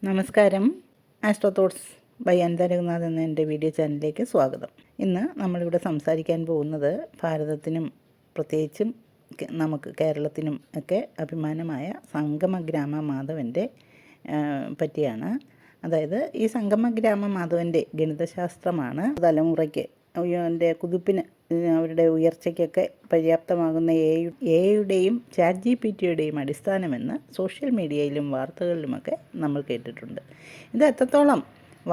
നമസ്കാരം. Astro Thoughts by Anitha Raghunath എന്ന എൻ്റെ വീഡിയോ ചാനലിലേക്ക് സ്വാഗതം. ഇന്ന് നമ്മളിവിടെ സംസാരിക്കാൻ പോകുന്നത് ഭാരതത്തിനും പ്രത്യേകിച്ചും നമുക്ക് കേരളത്തിനും ഒക്കെ അഭിമാനമായ സംഗമഗ്രാമ മാധവൻ്റെ പറ്റിയാണ്. അതായത് ഈ സംഗമഗ്രാമ മാധവൻ്റെ ഗണിതശാസ്ത്രമാണ് തലമുറയ്ക്ക് എൻ്റെ കുതിപ്പിന് അവരുടെ ഉയർച്ചയ്ക്കൊക്കെ പര്യാപ്തമാകുന്ന എയുടെയും ചാറ്റ് GPT അടിസ്ഥാനമെന്ന് സോഷ്യൽ മീഡിയയിലും വാർത്തകളിലുമൊക്കെ നമ്മൾ കേട്ടിട്ടുണ്ട്. ഇത് എത്രത്തോളം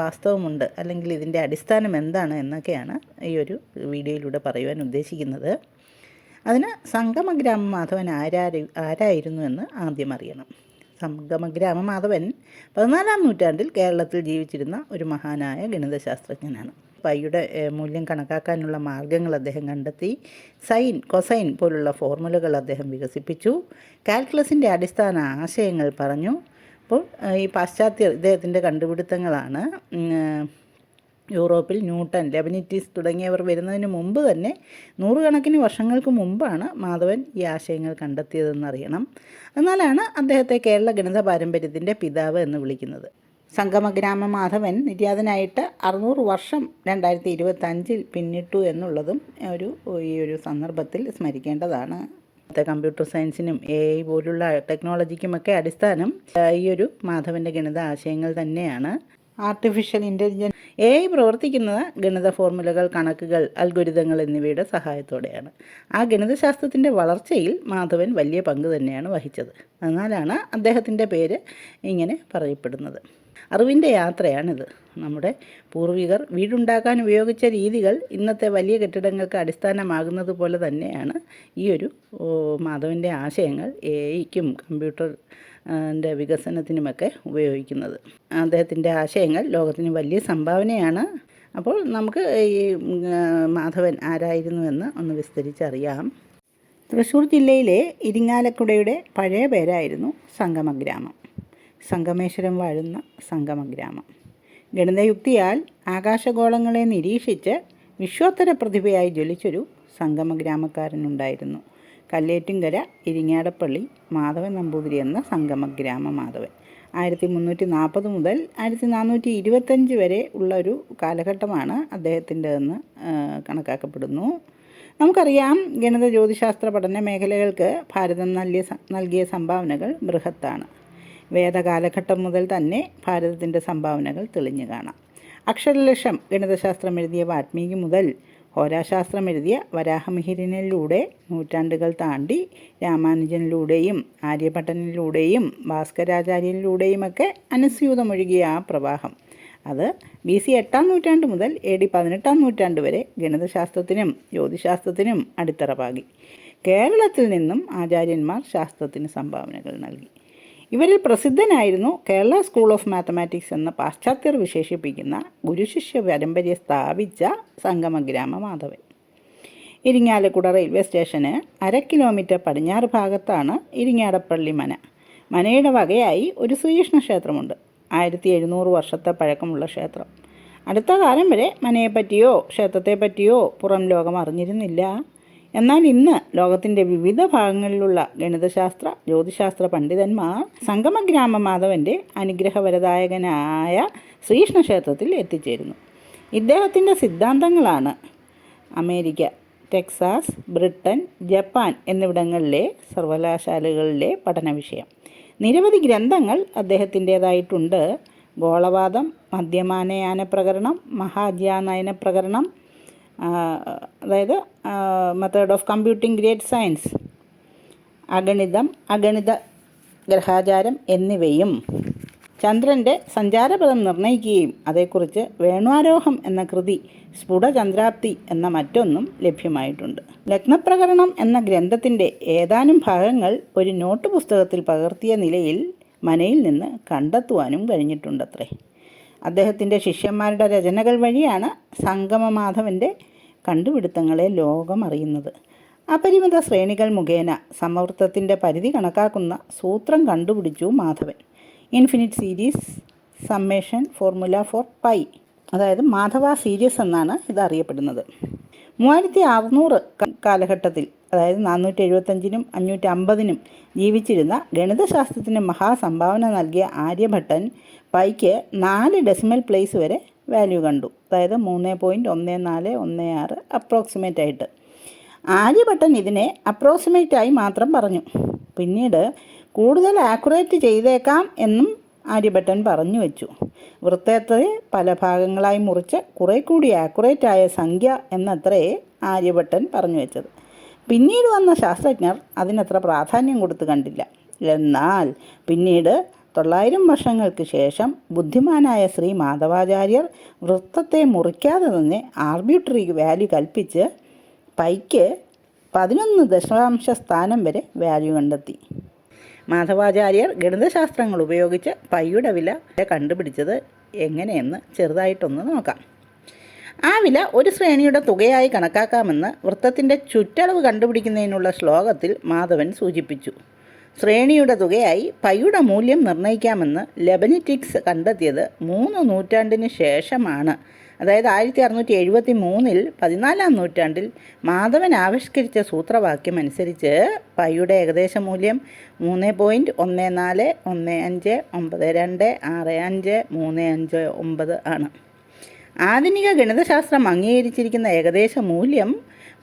വാസ്തവമുണ്ട്, അല്ലെങ്കിൽ ഇതിൻ്റെ അടിസ്ഥാനം എന്താണ് എന്നൊക്കെയാണ് ഈ ഒരു വീഡിയോയിലൂടെ പറയുവാൻ ഉദ്ദേശിക്കുന്നത്. അതിന് സംഗമഗ്രാമ മാധവൻ ആരായിരുന്നു എന്ന് ആദ്യം അറിയണം. സംഗമഗ്രാമ മാധവൻ 14-ാം നൂറ്റാണ്ടിൽ കേരളത്തിൽ ജീവിച്ചിരുന്ന ഒരു മഹാനായ ഗണിതശാസ്ത്രജ്ഞനാണ്. പൈയുടെ മൂല്യം കണക്കാക്കാനുള്ള മാർഗ്ഗങ്ങൾ അദ്ദേഹം കണ്ടെത്തി. സൈൻ, കൊസൈൻ പോലുള്ള ഫോർമുലകൾ അദ്ദേഹം വികസിപ്പിച്ചു. കാൽക്കുലസിൻ്റെ അടിസ്ഥാന ആശയങ്ങൾ പറഞ്ഞു. അപ്പോൾ ഈ പാശ്ചാത്യ ഇദ്ദേഹത്തിൻ്റെ കണ്ടുപിടുത്തങ്ങളാണ്. യൂറോപ്പിൽ ന്യൂട്ടൺ, ലെബനിറ്റീസ് തുടങ്ങിയവർ വരുന്നതിന് മുമ്പ് തന്നെ നൂറുകണക്കിന് വർഷങ്ങൾക്ക് മുമ്പാണ് മാധവൻ ഈ ആശയങ്ങൾ കണ്ടെത്തിയതെന്നറിയണം. എന്നാലാണ് അദ്ദേഹത്തെ കേരള ഗണിത പാരമ്പര്യത്തിൻ്റെ പിതാവ് എന്ന് വിളിക്കുന്നത്. സംഗമഗ്രാമ മാധവൻ നിര്യാതനായിട്ട് 600 വർഷം 2025 പിന്നിട്ടു എന്നുള്ളതും ഈ ഒരു സന്ദർഭത്തിൽ സ്മരിക്കേണ്ടതാണ്. കമ്പ്യൂട്ടർ സയൻസിനും AI പോലുള്ള ടെക്നോളജിക്കുമൊക്കെ അടിസ്ഥാനം ഈ ഒരു മാധവൻ്റെ ഗണിത ആശയങ്ങൾ തന്നെയാണ്. ആർട്ടിഫിഷ്യൽ ഇൻ്റലിജൻസ് AI പ്രവർത്തിക്കുന്നത് ഗണിത ഫോർമുലകൾ, കണക്കുകൾ, അൽഗോരിതങ്ങൾ എന്നിവയുടെ സഹായത്തോടെയാണ്. ആ ഗണിതശാസ്ത്രത്തിൻ്റെ വളർച്ചയിൽ മാധവൻ വലിയ പങ്ക് തന്നെയാണ് വഹിച്ചത്. എന്നാലാണ് അദ്ദേഹത്തിൻ്റെ പേര് ഇങ്ങനെ പറയപ്പെടുന്നത്. അറിവിൻ്റെ യാത്രയാണിത്. നമ്മുടെ പൂർവികർ വീടുണ്ടാക്കാൻ ഉപയോഗിച്ച രീതികൾ ഇന്നത്തെ വലിയ കെട്ടിടങ്ങൾക്ക് അടിസ്ഥാനമാകുന്നത് പോലെ തന്നെയാണ് ഈ ഒരു മാധവൻ്റെ ആശയങ്ങൾ AIക്കും കമ്പ്യൂട്ടർ വികസനത്തിനുമൊക്കെ ഉപയോഗിക്കുന്നത്. അദ്ദേഹത്തിൻ്റെ ആശയങ്ങൾ ലോകത്തിന് വലിയ സംഭാവനയാണ്. അപ്പോൾ നമുക്ക് ഈ മാധവൻ ആരായിരുന്നുവെന്ന് ഒന്ന് വിസ്തരിച്ചറിയാം. തൃശ്ശൂർ ജില്ലയിലെ ഇരിങ്ങാലക്കുടയുടെ പഴയ പേരായിരുന്നു സംഗമഗ്രാമം. സംഗമേശ്വരം വാഴുന്ന സംഗമഗ്രാമം. ഗണിതയുക്തിയാൽ ആകാശഗോളങ്ങളെ നിരീക്ഷിച്ച് വിശ്വോത്തര പ്രതിഭയായി ജ്വലിച്ചൊരു സംഗമഗ്രാമക്കാരനുണ്ടായിരുന്നു. കല്ലേറ്റുംകര ഇരിങ്ങാടപ്പള്ളി മാധവൻ നമ്പൂതിരി എന്ന സംഗമഗ്രാമ മാധവൻ. 1340 മുതൽ 1425 വരെ ഉള്ള ഒരു കാലഘട്ടമാണ് അദ്ദേഹത്തിൻ്റെതെന്ന് കണക്കാക്കപ്പെടുന്നു. നമുക്കറിയാം, ഗണിത ജ്യോതിശാസ്ത്ര പഠന മേഖലകൾക്ക് ഭാരതം നൽകിയ സംഭാവനകൾ ബൃഹത്താണ്. വേദകാലഘട്ടം മുതൽ തന്നെ ഭാരതത്തിൻ്റെ സംഭാവനകൾ തെളിഞ്ഞു കാണാം. അക്ഷരലക്ഷം ഗണിതശാസ്ത്രം എഴുതിയ വാൽമീകി മുതൽ ഹോരാശാസ്ത്രം എഴുതിയ വരാഹമിഹിരനിലൂടെ നൂറ്റാണ്ടുകൾ താണ്ടി രാമാനുജനിലൂടെയും ആര്യഭട്ടനിലൂടെയും ഭാസ്കരാചാര്യനിലൂടെയുമൊക്കെ അനുസ്യൂതമൊഴുകിയ ആ പ്രവാഹം അത് BC 8-ാം നൂറ്റാണ്ട് മുതൽ AD 18-ാം നൂറ്റാണ്ട് വരെ ഗണിതശാസ്ത്രത്തിനും ജ്യോതിശാസ്ത്രത്തിനും അടിത്തറ പാകി. കേരളത്തിൽ നിന്നും ആചാര്യന്മാർ ശാസ്ത്രത്തിന് സംഭാവനകൾ നൽകി. ഇവരിൽ പ്രസിദ്ധനായിരുന്നു കേരള സ്കൂൾ ഓഫ് മാത്തമാറ്റിക്സ് എന്ന പാശ്ചാത്യർ വിശേഷിപ്പിക്കുന്ന ഗുരുശിഷ്യ പരമ്പരയെ സ്ഥാപിച്ച സംഗമഗ്രാമ മാധവൻ. ഇരിങ്ങാലക്കുട റെയിൽവേ സ്റ്റേഷന് 1/2 കിലോമീറ്റർ പടിഞ്ഞാറ് ഭാഗത്താണ് ഇരിങ്ങാടപ്പള്ളി മന. മനയുടെ വകയായി ഒരു ശ്രീകൃഷ്ണ ക്ഷേത്രമുണ്ട്. 1700 വർഷത്തെ പഴക്കമുള്ള ക്ഷേത്രം. അടുത്ത കാലം വരെ മനയെപ്പറ്റിയോ ക്ഷേത്രത്തെപ്പറ്റിയോ പുറം ലോകം അറിഞ്ഞിരുന്നില്ല. എന്നാൽ ഇന്ന് ലോകത്തിൻ്റെ വിവിധ ഭാഗങ്ങളിലുള്ള ഗണിതശാസ്ത്ര ജ്യോതിശാസ്ത്ര പണ്ഡിതന്മാർ സംഗമഗ്രാമ മാധവൻ്റെ അനുഗ്രഹവരദായകനായ ശ്രീകൃഷ്ണ ക്ഷേത്രത്തിൽ എത്തിച്ചേരുന്നു. ഇദ്ദേഹത്തിൻ്റെ സിദ്ധാന്തങ്ങളാണ് അമേരിക്ക, ടെക്സാസ്, ബ്രിട്ടൻ, ജപ്പാൻ എന്നിവിടങ്ങളിലെ സർവകലാശാലകളിലെ പഠന വിഷയം. നിരവധി ഗ്രന്ഥങ്ങൾ അദ്ദേഹത്തിൻ്റേതായിട്ടുണ്ട്. ഗോളവാദം, മധ്യമാനയാന പ്രകരണം, മഹാജ്യാനയന പ്രകരണം, അതായത് method of computing great science, അഗണിതം, അഗണിത ഗ്രഹാചാരം എന്നിവയും ചന്ദ്രൻ്റെ സഞ്ചാരപഥം നിർണ്ണയിക്കുകയും അതേക്കുറിച്ച് വേണുവാരോഹം എന്ന കൃതി, സ്ഫുടചന്ദ്രാപ്തി എന്ന മറ്റൊന്നും ലഭ്യമായിട്ടുണ്ട്. ലഗ്നപ്രകരണം എന്ന ഗ്രന്ഥത്തിൻ്റെ ഏതാനും ഭാഗങ്ങൾ ഒരു നോട്ട് പുസ്തകത്തിൽ പകർത്തിയ നിലയിൽ മനയിൽ നിന്ന് കണ്ടെത്തുവാനും കഴിഞ്ഞിട്ടുണ്ടത്രേ. അദ്ദേഹത്തിൻ്റെ ശിഷ്യന്മാരുടെ രചനകൾ വഴിയാണ് സംഗമമാധവൻ്റെ കണ്ടുപിടുത്തങ്ങളെ ലോകം അറിയുന്നത്. അപരിമിത ശ്രേണികൾ മുഖേന സമവൃത്തത്തിൻ്റെ പരിധി കണക്കാക്കുന്ന സൂത്രം കണ്ടുപിടിച്ചു Madhavan. Infinite series summation formula for pi, അതായത് മാധവ സീരീസ് എന്നാണ് ഇത് അറിയപ്പെടുന്നത്. 3600 കാലഘട്ടത്തിൽ അതായത് 475-നും 550-നും ജീവിച്ചിരുന്ന ഗണിതശാസ്ത്രത്തിന് മഹാസംഭാവന നൽകിയ ആര്യഭട്ടൻ പൈക്ക് 4 ഡെസിമൽ പ്ലേസ് വരെ വാല്യൂ കണ്ടു. അതായത് 3.1416 അപ്രോക്സിമേറ്റ് ആയിട്ട്. ആര്യഭട്ടൻ ഇതിനെ അപ്രോക്സിമേറ്റായി മാത്രം പറഞ്ഞു. പിന്നീട് കൂടുതൽ ആക്യുറേറ്റ് ചെയ്തേക്കാം എന്നും ആര്യഭട്ടൻ പറഞ്ഞു വെച്ചു. വൃത്തത്തെ പല ഭാഗങ്ങളായി മുറിച്ച് കുറെ കൂടി ആക്യുറേറ്റായ സംഖ്യ എന്നത്രേ ആര്യഭട്ടൻ പറഞ്ഞു വെച്ചത്. പിന്നീട് വന്ന ശാസ്ത്രജ്ഞർ അതിനത്ര പ്രാധാന്യം കൊടുത്ത് കണ്ടില്ല. എന്നാൽ പിന്നീട് 900 വർഷങ്ങൾക്ക് ശേഷം ബുദ്ധിമാനായ ശ്രീ മാധവാചാര്യർ വൃത്തത്തെ മുറിക്കാതെ തന്നെ ആർബിട്രറി വാല്യൂ കൽപ്പിച്ച് പൈക്ക് 11 ദശാംശ സ്ഥാനം വരെ വാല്യൂ കണ്ടെത്തി. മാധവാചാര്യർ ഗണിതശാസ്ത്രങ്ങൾ ഉപയോഗിച്ച് പൈയുടെ വില കണ്ടുപിടിച്ചത് എങ്ങനെയെന്ന് ചെറുതായിട്ടൊന്ന് നോക്കാം. ആ വില ഒരു ശ്രേണിയുടെ തുകയായി കണക്കാക്കാമെന്ന് വൃത്തത്തിൻ്റെ ചുറ്റളവ് കണ്ടുപിടിക്കുന്നതിനുള്ള ശ്ലോകത്തിൽ മാധവൻ സൂചിപ്പിച്ചു. ശ്രേണിയുടെ തുകയായി പൈയുടെ മൂല്യം നിർണ്ണയിക്കാമെന്ന് ലെബനിറ്റിക്സ് കണ്ടെത്തിയത് 3 നൂറ്റാണ്ടിന് ശേഷമാണ്. അതായത് 1673-ൽ 14-ാം നൂറ്റാണ്ടിൽ മാധവൻ ആവിഷ്കരിച്ച സൂത്രവാക്യം അനുസരിച്ച് പൈയുടെ ഏകദേശ മൂല്യം 3.1415926535 ആണ്. ആധുനിക ഗണിതശാസ്ത്രം അംഗീകരിച്ചിരിക്കുന്ന ഏകദേശ മൂല്യം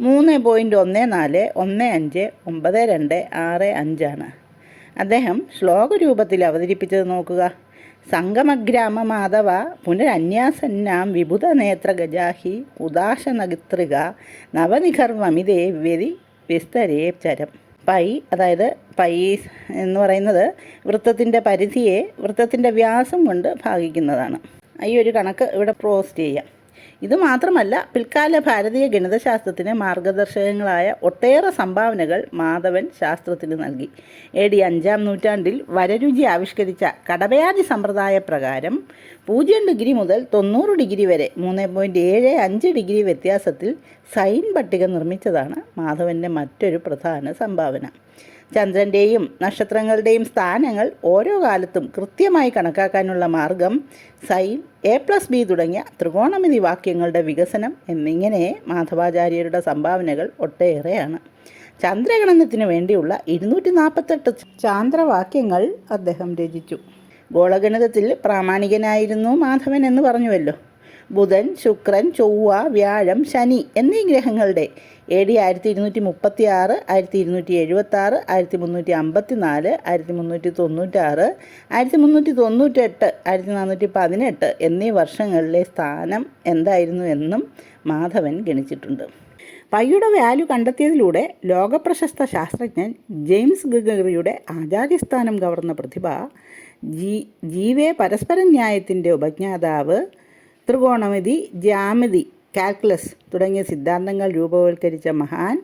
3.14159265 ആണ്. അദ്ദേഹം ശ്ലോകരൂപത്തിൽ അവതരിപ്പിച്ചത് നോക്കുക. സംഗമഗ്രാമ മാധവ പുനരന്യാസന്നാം വിബുധ നേത്ര ഗജാഹി ഉദാശനഗിത്രിക നവനിഖർവമിതേ വ്യതി വിസ്തരേ ചരം. പൈ, അതായത് പൈ എന്ന് പറയുന്നത് വൃത്തത്തിൻ്റെ പരിധിയെ വൃത്തത്തിൻ്റെ വ്യാസം കൊണ്ട് ഭാഗിക്കുന്നതാണ്. ഈ ഒരു കണക്ക് ഇവിടെ പോസ്റ്റ് ചെയ്യാം. ഇതുമാത്രമല്ല, പിൽക്കാല ഭാരതീയ ഗണിതശാസ്ത്രത്തിന് മാർഗദർശകങ്ങളായ ഒട്ടേറെ സംഭാവനകൾ മാധവൻ ശാസ്ത്രത്തിന് നൽകി. AD 5-ാം നൂറ്റാണ്ടിൽ വരരുചി ആവിഷ്കരിച്ച കടവയാതി സമ്പ്രദായ പ്രകാരം 0 ഡിഗ്രി മുതൽ 90 ഡിഗ്രി വരെ 3.75 ഡിഗ്രി വ്യത്യാസത്തിൽ സൈൻ പട്ടിക നിർമ്മിച്ചതാണ് മാധവൻ്റെ മറ്റൊരു പ്രധാന സംഭാവന. ചന്ദ്രൻ്റെയും നക്ഷത്രങ്ങളുടെയും സ്ഥാനങ്ങൾ ഓരോ കാലത്തും കൃത്യമായി കണക്കാക്കാനുള്ള മാർഗം, സൈൻ, A+B തുടങ്ങിയ ത്രികോണമിതി വാക്യങ്ങളുടെ വികസനം എന്നിങ്ങനെ മാധവാചാര്യരുടെ സംഭാവനകൾ ഒട്ടേറെയാണ്. ചന്ദ്രഗണനത്തിനു വേണ്ടിയുള്ള 248 ചാന്ദ്രവാക്യങ്ങൾ അദ്ദേഹം രചിച്ചു. ഗോളഗണിതത്തിൽ പ്രാമാണികനായിരുന്നു മാധവൻ എന്ന് പറഞ്ഞുവല്ലോ. ബുധൻ, ശുക്രൻ, ചൊവ്വ, വ്യാഴം, ശനി എന്നീ ഗ്രഹങ്ങളുടെ AD 1236, 1276, 1354, 1396, 1398, 1418 എന്നീ വർഷങ്ങളിലെ സ്ഥാനം എന്തായിരുന്നു എന്നും മാധവൻ ഗണിച്ചിട്ടുണ്ട്. പൈയുടെ വാല്യൂ കണ്ടെത്തിയതിലൂടെ ലോകപ്രശസ്ത ശാസ്ത്രജ്ഞൻ ജെയിംസ് ഗഗറിയുടെ ആചാര്യസ്ഥാനം കവർന്ന പ്രതിഭ, ജീവേ പരസ്പരന്യായത്തിൻ്റെ ഉപജ്ഞാതാവ്, ത്രികോണമിതി, ജ്യാമിതി, കാൽക്കുലസ് തുടങ്ങിയ സിദ്ധാന്തങ്ങൾ രൂപവൽക്കരിച്ച മഹാൻ,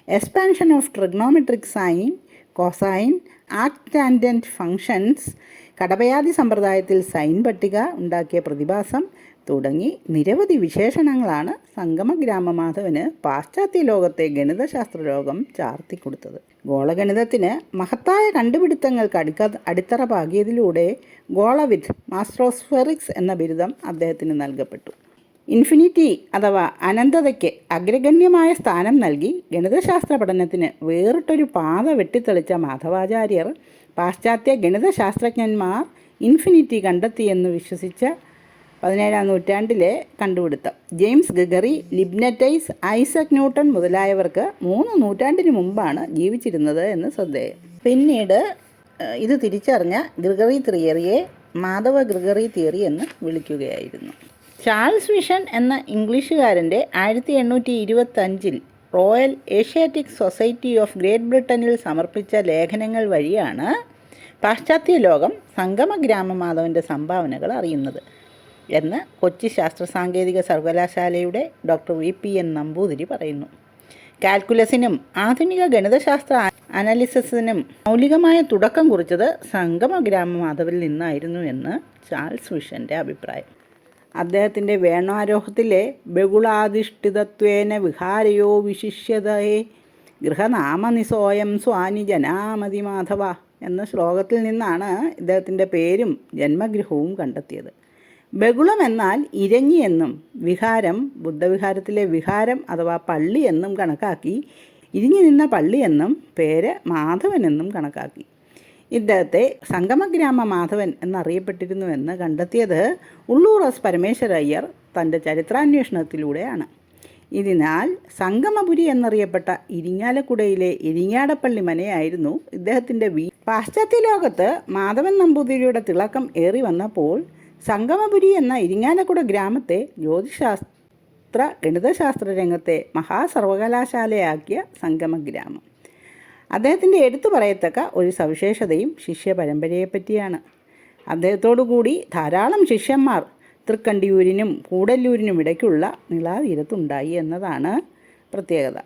expansion of trigonometric sine, cosine, arctangent functions, കടവയാതി സമ്പ്രദായത്തിൽ സൈൻ പട്ടിക ഉണ്ടാക്കിയ പ്രതിഭാസം തുടങ്ങി നിരവധി വിശേഷണങ്ങളാണ് സംഗമഗ്രാമ മാധവന് പാശ്ചാത്യ ലോകത്തെ ഗണിതശാസ്ത്ര ലോകം ചാർത്തിക്കൊടുത്തത്. ഗോളഗണിതത്തിന് മഹത്തായ കണ്ടുപിടുത്തങ്ങൾക്ക് അടിത്തറ പാകിയതിലൂടെ ഗോളവിത്ത്, മാസ്റ്റർ ഓഫ് സ്ഫെറിക്സ് എന്ന ബിരുദം അദ്ദേഹത്തിന് നൽകപ്പെട്ടു. ഇൻഫിനിറ്റി അഥവാ അനന്തതയ്ക്ക് അഗ്രഗണ്യമായ സ്ഥാനം നൽകി ഗണിതശാസ്ത്ര പഠനത്തിന് വേറിട്ടൊരു പാത വെട്ടിത്തെളിച്ച മാധവാചാര്യർ പാശ്ചാത്യ ഗണിതശാസ്ത്രജ്ഞന്മാർ ഇൻഫിനിറ്റി കണ്ടെത്തിയെന്ന് വിശ്വസിച്ച 17-ാം നൂറ്റാണ്ടിലെ കണ്ടുപിടുത്തം. James Gregory, Leibniz, Isaac Newton മുതലായവർക്ക് 3 നൂറ്റാണ്ടിന് മുമ്പാണ് ജീവിച്ചിരുന്നത് എന്ന് ശ്രദ്ധേയം. പിന്നീട് ഇത് തിരിച്ചറിഞ്ഞ ഗ്രിഗറി തിയറിയെ മാധവ ഗ്രിഗറി തിയറി എന്ന് വിളിക്കുകയായിരുന്നു. ചാൾസ് വിഷൻ എന്ന ഇംഗ്ലീഷുകാരൻ്റെ 1825-ൽ Royal Asiatic Society of Great ബ്രിട്ടനിൽ സമർപ്പിച്ച ലേഖനങ്ങൾ വഴിയാണ് പാശ്ചാത്യ ലോകം സംഗമഗ്രാമ മാധവൻ്റെ സംഭാവനകൾ അറിയുന്നത് എന്ന് കൊച്ചി ശാസ്ത്ര സാങ്കേതിക സർവകലാശാലയുടെ ഡോക്ടർ VPN നമ്പൂതിരി പറയുന്നു. കാൽക്കുലസിനും ആധുനിക ഗണിതശാസ്ത്ര അനാലിസിസിനും മൗലികമായ തുടക്കം കുറിച്ചത് സംഗമഗ്രാമ മാധവനിൽ നിന്നായിരുന്നു എന്ന് ചാൾസ് വിഷൻ്റെ അഭിപ്രായം. അദ്ദേഹത്തിൻ്റെ വേണാരോഹത്തിലെ ബഹുളാധിഷ്ഠിതത്വേന വിഹാരയോ വിശിഷ്യതയെ ഗൃഹനാമനിസോയം സ്വാനി ജനാമതി മാധവ എന്ന ശ്ലോകത്തിൽ നിന്നാണ് ഇദ്ദേഹത്തിൻ്റെ പേരും ജന്മഗൃഹവും കണ്ടെത്തിയത്. ബഹുളം എന്നാൽ ഇരഞ്ഞി എന്നും വിഹാരം ബുദ്ധവിഹാരത്തിലെ വിഹാരം അഥവാ പള്ളി എന്നും കണക്കാക്കി ഇരിഞ്ഞു നിന്ന പള്ളിയെന്നും പേര് മാധവനെന്നും കണക്കാക്കി. ഇദ്ദേഹത്തെ സംഗമഗ്രാമ മാധവൻ എന്നറിയപ്പെട്ടിരുന്നുവെന്ന് കണ്ടെത്തിയത് ഉള്ളൂർ എസ് പരമേശ്വരയ്യർ തൻ്റെ ചരിത്രാന്വേഷണത്തിലൂടെയാണ്. ഇതിനാൽ സംഗമപുരി എന്നറിയപ്പെട്ട ഇരിങ്ങാലക്കുടയിലെ ഇരിങ്ങാടപ്പള്ളി മനയായിരുന്നു ഇദ്ദേഹത്തിൻ്റെ പാശ്ചാത്യ ലോകത്ത് മാധവൻ നമ്പൂതിരിയുടെ തിളക്കം ഏറി വന്നപ്പോൾ സംഗമപുരി എന്ന ഇരിങ്ങാലക്കുട ഗ്രാമത്തെ ജ്യോതിശാസ്ത്ര ഗണിതശാസ്ത്ര രംഗത്തെ മഹാസർവകലാശാലയാക്കിയ സംഗമഗ്രാമം. അദ്ദേഹത്തിൻ്റെ എടുത്തു പറയത്തക്ക ഒരു സവിശേഷതയും ശിഷ്യ പരമ്പരയെപ്പറ്റിയാണ്. അദ്ദേഹത്തോടുകൂടി ധാരാളം ശിഷ്യന്മാർ തൃക്കണ്ടിയൂരിനും കൂടല്ലൂരിനും ഇടയ്ക്കുള്ള നിളാതീരത്തുണ്ടായി എന്നതാണ് പ്രത്യേകത.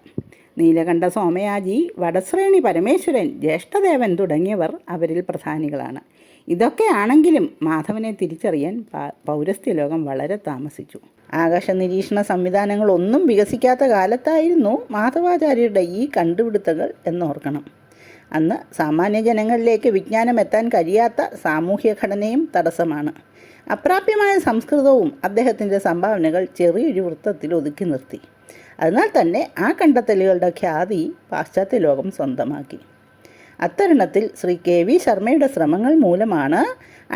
നീലകണ്ഠ സോമയാജി, വടശ്രേണി പരമേശ്വരൻ, ജ്യേഷ്ഠദേവൻ തുടങ്ങിയവർ അവരിൽ പ്രധാനികളാണ്. ഇതൊക്കെയാണെങ്കിലും മാധവനെ തിരിച്ചറിയാൻ പൗരസ്ത്യ ലോകം വളരെ താമസിച്ചു. ആകാശ നിരീക്ഷണ സംവിധാനങ്ങളൊന്നും വികസിക്കാത്ത കാലത്തായിരുന്നു മാധവാചാര്യരുടെ ഈ കണ്ടുപിടുത്തങ്ങൾ എന്നോർക്കണം. അന്ന് സാമാന്യ ജനങ്ങളിലേക്ക് വിജ്ഞാനം എത്താൻ കഴിയാത്ത സാമൂഹ്യ ഘടനയും തടസ്സമാണ്. അപ്രാപ്യമായ സംസ്കൃതവും അദ്ദേഹത്തിൻ്റെ സംഭാവനകൾ ചെറിയൊരു വൃത്തത്തിൽ ഒതുക്കി നിർത്തി. അതിനാൽ തന്നെ ആ കണ്ടെത്തലുകളുടെ ഖ്യാതി പാശ്ചാത്യ ലോകം സ്വന്തമാക്കി. അത്തരുണത്തിൽ ശ്രീ KV ശർമ്മയുടെ ശ്രമങ്ങൾ മൂലമാണ്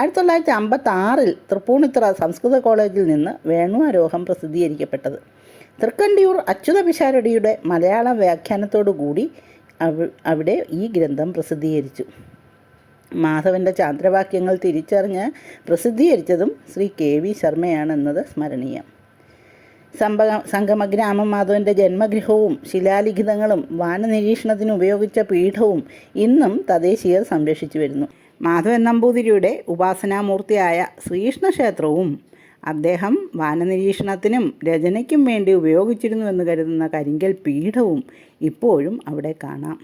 1956 തൃപ്പൂണിത്തുറ സംസ്കൃത കോളേജിൽ നിന്ന് വേണുവാരോഹം പ്രസിദ്ധീകരിക്കപ്പെട്ടത്. തൃക്കണ്ടിയൂർ അച്യുത പിഷാരടിയുടെ മലയാള വ്യാഖ്യാനത്തോടുകൂടി അവിടെ ഈ ഗ്രന്ഥം പ്രസിദ്ധീകരിച്ചു. മാധവൻ്റെ ചാന്ദ്രവാക്യങ്ങൾ തിരിച്ചറിഞ്ഞ് പ്രസിദ്ധീകരിച്ചതും ശ്രീ KV ശർമ്മയാണെന്നത് സ്മരണീയം. സംഗമഗ്രാമം മാധവൻ്റെ ജന്മഗൃഹവും ശിലാലിഖിതങ്ങളും വാനനിരീക്ഷണത്തിന് ഉപയോഗിച്ച പീഠവും ഇന്നും തദ്ദേശീയർ സംരക്ഷിച്ചു വരുന്നു. മാധവൻ നമ്പൂതിരിയുടെ ഉപാസനാമൂർത്തിയായ ശ്രീകൃഷ്ണ ക്ഷേത്രവും അദ്ദേഹം വാനനിരീക്ഷണത്തിനും രചനയ്ക്കും വേണ്ടി ഉപയോഗിച്ചിരുന്നുവെന്ന് കരുതുന്ന കരിങ്കൽ പീഠവും ഇപ്പോഴും അവിടെ കാണാം.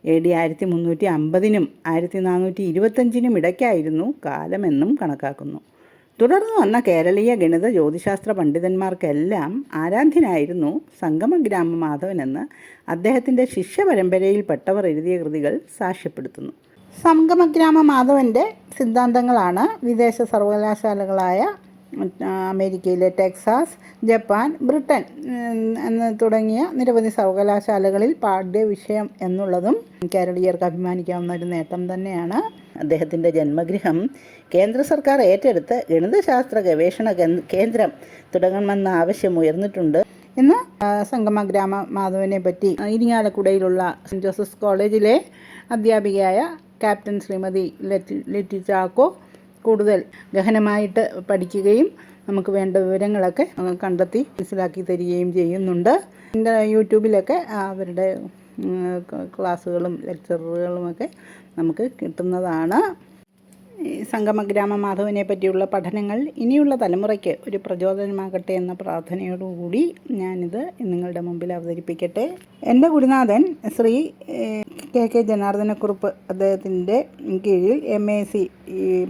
AD 1350 1425 ഇടയ്ക്കായിരുന്നു കാലമെന്നും കണക്കാക്കുന്നു. തുടർന്ന് വന്ന കേരളീയ ഗണിത ജ്യോതിശാസ്ത്ര പണ്ഡിതന്മാർക്കെല്ലാം ആരാധ്യനായിരുന്നു സംഗമഗ്രാമ മാധവനെന്ന് അദ്ദേഹത്തിൻ്റെ ശിഷ്യ പരമ്പരയിൽപ്പെട്ടവർ എഴുതിയ കൃതികൾ സാക്ഷ്യപ്പെടുത്തുന്നു. സംഗമഗ്രാമ മാധവൻ്റെ സിദ്ധാന്തങ്ങളാണ് വിദേശ സർവകലാശാലകളായ അമേരിക്കയിലെ ടെക്സാസ്, ജപ്പാൻ, ബ്രിട്ടൻ തുടങ്ങിയ നിരവധി സർവകലാശാലകളിൽ പാഠ്യവിഷയം എന്നുള്ളതും കേരളീയർക്ക് അഭിമാനിക്കാവുന്ന ഒരു നേട്ടം തന്നെയാണ്. അദ്ദേഹത്തിൻ്റെ ജന്മഗൃഹം കേന്ദ്ര സർക്കാർ ഏറ്റെടുത്ത് ഗണിതശാസ്ത്ര ഗവേഷണ കേന്ദ്രം തുടങ്ങണമെന്ന ആവശ്യം ഉയർന്നിട്ടുണ്ട്. ഇന്ന് സംഗമഗ്രാമ മാധവനെ പറ്റി ഇരിങ്ങാലക്കുടയിലുള്ള സെൻറ്റ് ജോസഫ്സ് കോളേജിലെ അധ്യാപികയായ ക്യാപ്റ്റൻ ശ്രീമതി ലെറ്റി ചാക്കോ കൂടുതൽ ഗഹനമായിട്ട് പഠിക്കുകയും നമുക്ക് വേണ്ട വിവരങ്ങളൊക്കെ കണ്ടെത്തി മനസ്സിലാക്കി തരികയും ചെയ്യുന്നുണ്ട്. എൻ്റെ യൂട്യൂബിലൊക്കെ അവരുടെ ക്ലാസ്സുകളും ലെക്ചറുകളുമൊക്കെ നമുക്ക് കിട്ടുന്നതാണ്. സംഗമഗ്രാമ മാധവനെ പറ്റിയുള്ള പഠനങ്ങൾ ഇനിയുള്ള തലമുറയ്ക്ക് ഒരു പ്രചോദനമാകട്ടെ എന്ന പ്രാർത്ഥനയോടുകൂടി ഞാനിത് നിങ്ങളുടെ മുമ്പിൽ അവതരിപ്പിക്കട്ടെ. എൻ്റെ ഗുരുനാഥൻ ശ്രീ KK ജനാർദ്ദനക്കുറുപ്പ് അദ്ദേഹത്തിൻ്റെ കീഴിൽ MAC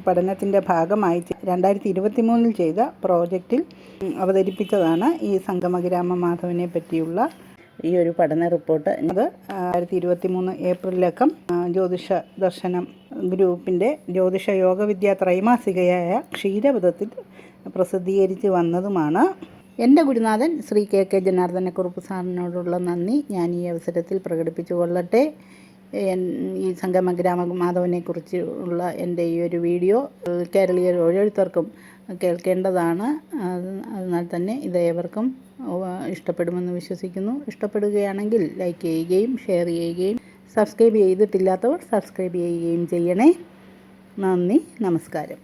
പഠനത്തിൻ്റെ ഭാഗമായി 2023 ചെയ്ത പ്രോജക്റ്റിൽ അവതരിപ്പിച്ചതാണ് ഈ സംഗമഗ്രാമ മാധവനെ പറ്റിയുള്ള ഈ ഒരു പഠന റിപ്പോർട്ട്. അത് 2023 ഏപ്രിലക്കം ജ്യോതിഷ ദർശനം ഗ്രൂപ്പിൻ്റെ ജ്യോതിഷ യോഗവിദ്യാ ത്രൈമാസികയായ ക്ഷീരപഥത്തിൽ പ്രസിദ്ധീകരിച്ച് വന്നതുമാണ്. എൻ്റെ ഗുരുനാഥൻ ശ്രീ KK ജനാർദ്ദനക്കുറുപ്പ് സാറിനോടുള്ള നന്ദി ഞാൻ ഈ അവസരത്തിൽ പ്രകടിപ്പിച്ചു കൊള്ളട്ടെ. ഈ സംഗമഗ്രാമ മാധവനെക്കുറിച്ച് ഉള്ള എൻ്റെ ഈ ഒരു വീഡിയോ കേരളീയർ ഓരോരുത്തർക്കും കേൾക്കേണ്ടതാണ്. അതിനാൽ തന്നെ ഇത് ഏവർക്കും ഇഷ്ടപ്പെടുമെന്ന് വിശ്വസിക്കുന്നു. ഇഷ്ടപ്പെടുകയാണെങ്കിൽ ലൈക്ക് ചെയ്യുകയും ഷെയർ ചെയ്യുകയും സബ്സ്ക്രൈബ് ചെയ്തിട്ടില്ലാത്തവർ സബ്സ്ക്രൈബ് ചെയ്യുകയും ചെയ്യണേ. നന്ദി, നമസ്കാരം.